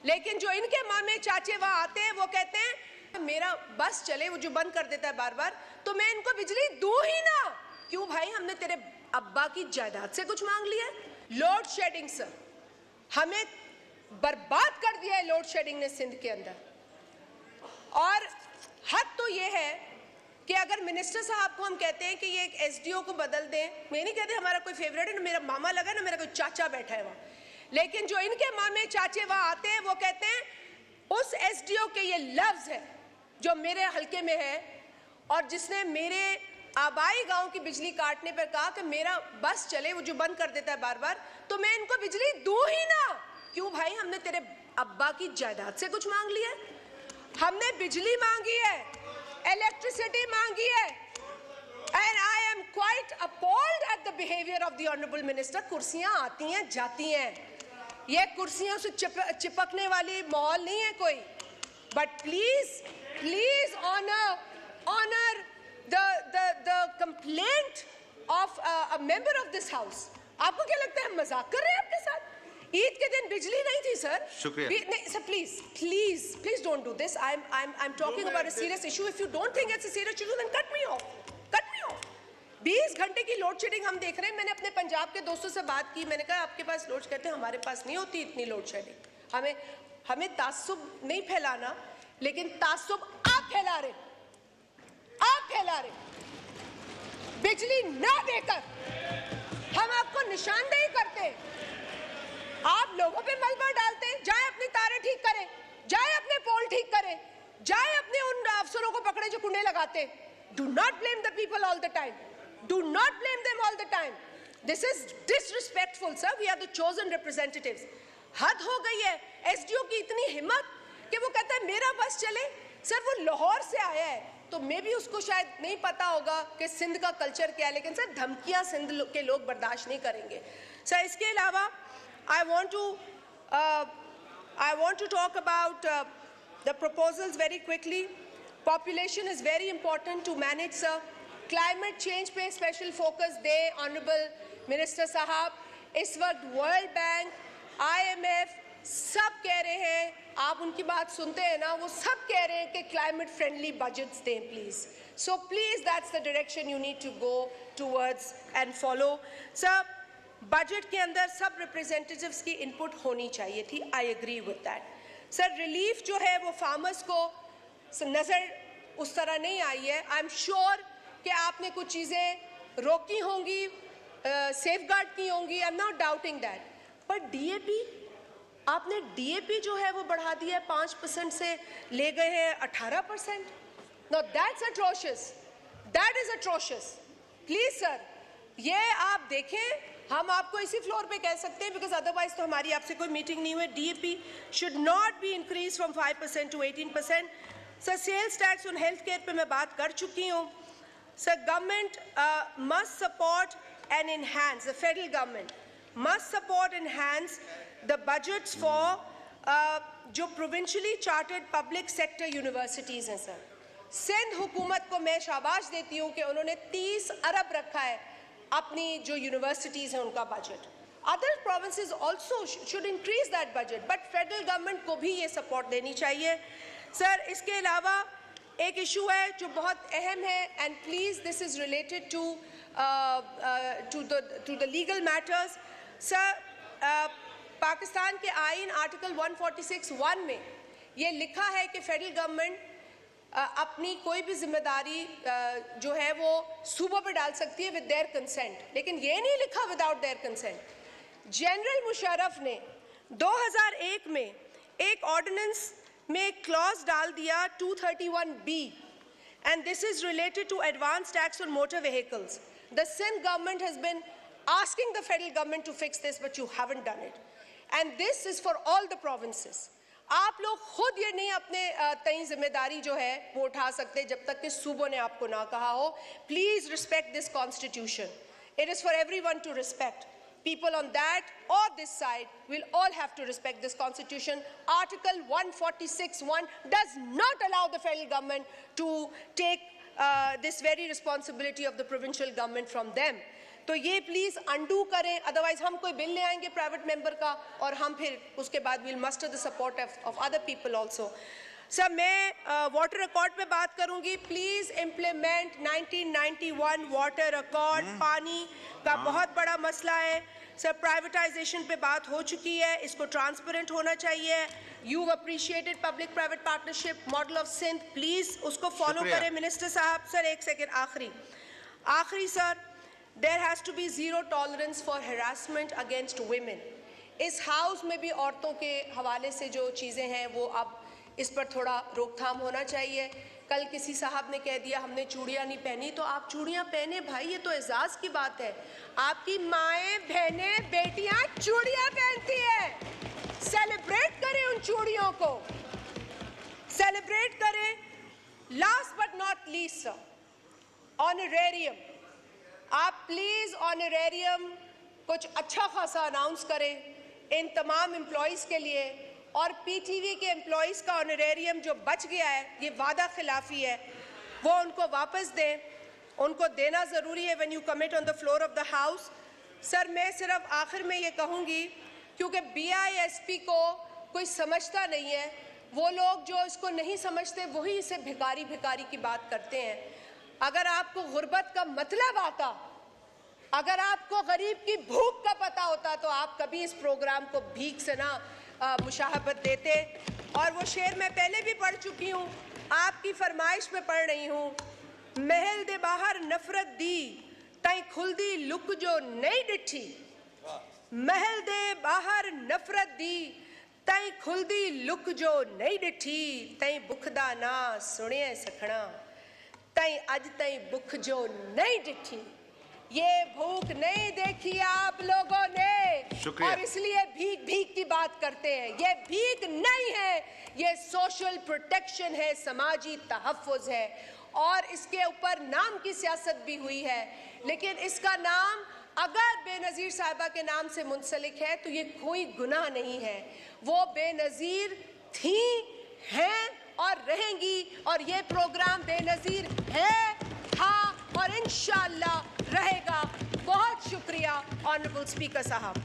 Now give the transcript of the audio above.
लेकिन जो इनके मामे चाचे वहां आते हैं वो कहते हैं मेरा बस चले, वो जो बंद कर देता है बार बार, तो मैं इनको बिजली दूं ही ना। क्यों भाई, हमने तेरे अब्बा की जायदाद से कुछ मांग लिया? लोड शेडिंग सर, हमें बर्बाद कर दिया है लोड शेडिंग ने सिंध के अंदर। और हद तो ये है कि अगर मिनिस्टर साहब को हम कहते हैं कि ये एक एसडीओ को बदल दें, मैं नहीं कहते हमारा कोई फेवरेट है ना, मेरा मामा लगा ना, मेरा कोई चाचा बैठा है वहाँ, लेकिन जो इनके मामे चाचे वहाँ आते हैं वो कहते हैं उस एसडीओ के ये लफ्ज है जो मेरे हल्के में है और जिसने मेरे आबाई गांव की बिजली काटने पर कहा कि मेरा बस चले, वो जो बंद कर देता है बार बार, तो मैं इनको बिजली दूं ही ना। क्यों भाई, हमने तेरे अब्बा की जायदाद से कुछ मांग लिया? हमने बिजली मांगी है, इलेक्ट्रिसिटी मांगी है, and I am quite appalled at the behaviour of the honourable minister. कुर्सियां आती हैं जाती हैं, ये कुर्सियों से चिपकने वाली माहौल नहीं है कोई, but please please honour the complaint of a member of this house। आपको क्या लगता है हम मजाक कर रहे हैं आपके साथ? ईद के दिन बिजली नहीं थी सर। शुक्रिया। नहीं sir, please don't do this। I'm talking about a serious issue। If you don't think it's a serious issue, then cut me off। 20 घंटे की लोड शेडिंग हम देख रहे हैं। मैंने अपने पंजाब के दोस्तों से बात की, मैंने कहा आपके पास लोड, कहते हैं हमारे पास नहीं होती इतनी लोड शेडिंग। हमें तासुब नहीं फैलाना, लेकिन तासुब आप फैला रहे, बिजली ना देकर हम आपको निशानदेही करते, आप लोगों पे मलबा डालते हैं। जाए अपनी तारें ठीक करें, जाए अपने पोल ठीक करें, जाए अपने उन अफसरों को पकड़े जो कुंडे लगाते। Do not blame the people all the time, do not blame them all the time. This is disrespectful sir, we are the chosen representatives. हद हो गई है एसडीओ की इतनी हिम्मत कि वो कहता है मेरा बस चले। सर वो लाहौर से आया है, तो मे भी उसको शायद नहीं पता होगा कि सिंध का कल्चर क्या है, लेकिन सर धमकियां सिंध के लोग बर्दाश्त नहीं करेंगे। सर इसके अलावा I want to talk about the proposals very quickly. Population is very important to manage sir. Climate change पे स्पेशल फोकस दे ऑनरेबल मिनिस्टर साहब। इस वक्त वर्ल्ड बैंक, IMF सब कह रहे हैं, आप उनकी बात सुनते हैं ना, वो सब कह रहे हैं कि क्लाइमेट फ्रेंडली बजट्स दें please. So please that's the direction you need to go towards and follow. Sir budget के अंदर सब रिप्रेजेंटेटिव्स की इनपुट होनी चाहिए थी, I agree with that. Sir relief जो है वो फार्मर्स को नज़र उस तरह नहीं आई है। आई एम श्योर कि आपने कुछ चीज़ें रोकी होंगी, सेफगार्ड की होंगी, I am not doubting that, पर डीएपी, आपने डीएपी जो है वो बढ़ा दिया है 5% से ले गए हैं 18%। Now that's atrocious, that is atrocious। Please sir, ये आप देखें, हम आपको इसी फ्लोर पे कह सकते हैं, बिकॉज अदरवाइज तो हमारी आपसे कोई मीटिंग नहीं हुई। DAP should not be increase from 5% to 18%। Sir sales tax on health care पे मैं बात कर चुकी हूँ। Sir government must support and enhance, the federal government must support and enhance the budgets for जो provincially chartered public sector universities हैं sir. Sindh हुकूमत को मैं शाबाश देती हूँ कि उन्होंने 30 अरब रखा है अपनी जो यूनिवर्सिटीज़ हैं उनका budget. Other provinces also should increase that budget, but federal government को भी ये सपोर्ट देनी चाहिए। सर इसके अलावा एक इशू है जो बहुत अहम है, and please this is related to the legal matters. Sir Pakistan के आइन आर्टिकल 146(1) में ये लिखा है कि फेडरल गवर्नमेंट अपनी कोई भी जिम्मेदारी जो है वो सूबों पे डाल सकती है विद देयर कंसेंट, लेकिन ये नहीं लिखा without their consent. General Musharraf ने 2001 में एक ऑर्डिनेंस में एक क्लॉज डाल दिया 231B, and this is related to advance tax on motor vehicles. The Sindh government has been asking the federal government to fix this, but you haven't done it. And this is for all the provinces. आप लोग खुद ये नहीं अपने तय जिम्मेदारी जो है वो उठा सकते जब तक कि सूबों ने आपको ना कहा हो। Please respect this constitution. It is for everyone to respect. People on that or this side will all have to respect this constitution. Article 146(1) does not allow the federal government to take this very responsibility of the provincial government from them. तो ये please undo करें, otherwise हम कोई bill ले आएंगे private member का और हम फिर उसके बाद will muster the support of other people also. Sir मैं वाटर अकॉर्ड पे बात करूंगी। Please implement 1991 water accord. पानी का बहुत बड़ा मसला है सर। प्राइवेटाइजेशन पे बात हो चुकी है, इसको ट्रांसपेरेंट होना चाहिए। You appreciated public private partnership model of Sindh, please उसको फॉलो करें मिनिस्टर साहब। सर एक सेकेंड, आखिरी sir, there has to be zero tolerance for harassment against women. इस हाउस में भी औरतों के हवाले से जो चीज़ें हैं वो अब इस पर थोड़ा रोकथाम होना चाहिए। कल किसी साहब ने कह दिया हमने चूड़ियाँ नहीं पहनी, तो आप चूड़ियाँ पहने भाई, ये तो एजाज़ की बात है। आपकी माएँ, बहनें, बेटियाँ चूड़ियाँ पहनती हैं। सेलिब्रेट करें उन चूड़ियों को, सेलिब्रेट करें। Last but not least sir, honorarium. आप प्लीज़ ऑनरेरियम कुछ अच्छा खासा अनाउंस करें इन तमाम एम्प्लॉइज़ के लिए, और पीटीवी के एम्प्लॉइज़ का ऑनरेरियम जो बच गया है, ये वादा खिलाफी है, वो उनको वापस दें। उनको देना ज़रूरी है when you commit on the floor of the house. Sir मैं सिर्फ आखिर में ये कहूँगी, क्योंकि BISP को कोई समझता नहीं है, वो लोग जो इसको नहीं समझते वही इसे भिखारी भिखारी की बात करते हैं। अगर आपको गुर्बत का मतलब आता, अगर आपको गरीब की भूख का पता होता, तो आप कभी इस प्रोग्राम को भीख से ना मुशाहबत देते। और वो शेर मैं पहले भी पढ़ चुकी हूँ, आपकी फरमाइश पे पढ़ रही हूँ। महल दे बाहर नफरत दी, तई खुलदी लुक जो नहीं डिठी। महल दे बाहर नफरत दी, तई खुलदी लुक जो नहीं डिठी। तई बुखदा ना सुने सखना, तई अज तई बुख जो नहीं डिठी। ये भूख नहीं देखी आप लोगों ने, और इसलिए भीख भीख की बात करते हैं। ये भीख नहीं है, ये सोशल प्रोटेक्शन है, समाजी तहफ़्फ़ुज़ है, और इसके ऊपर नाम की सियासत भी हुई है। लेकिन इसका नाम अगर बेनज़ीर साहिबा के नाम से मुंसलिक है तो ये कोई गुनाह नहीं है। वो बेनज़ीर थी, हैं और रहेंगी, और ये प्रोग्राम बेनज़ीर है, था और इंशाअल्लाह रहेगा। बहुत शुक्रिया ऑनरेबल स्पीकर साहब।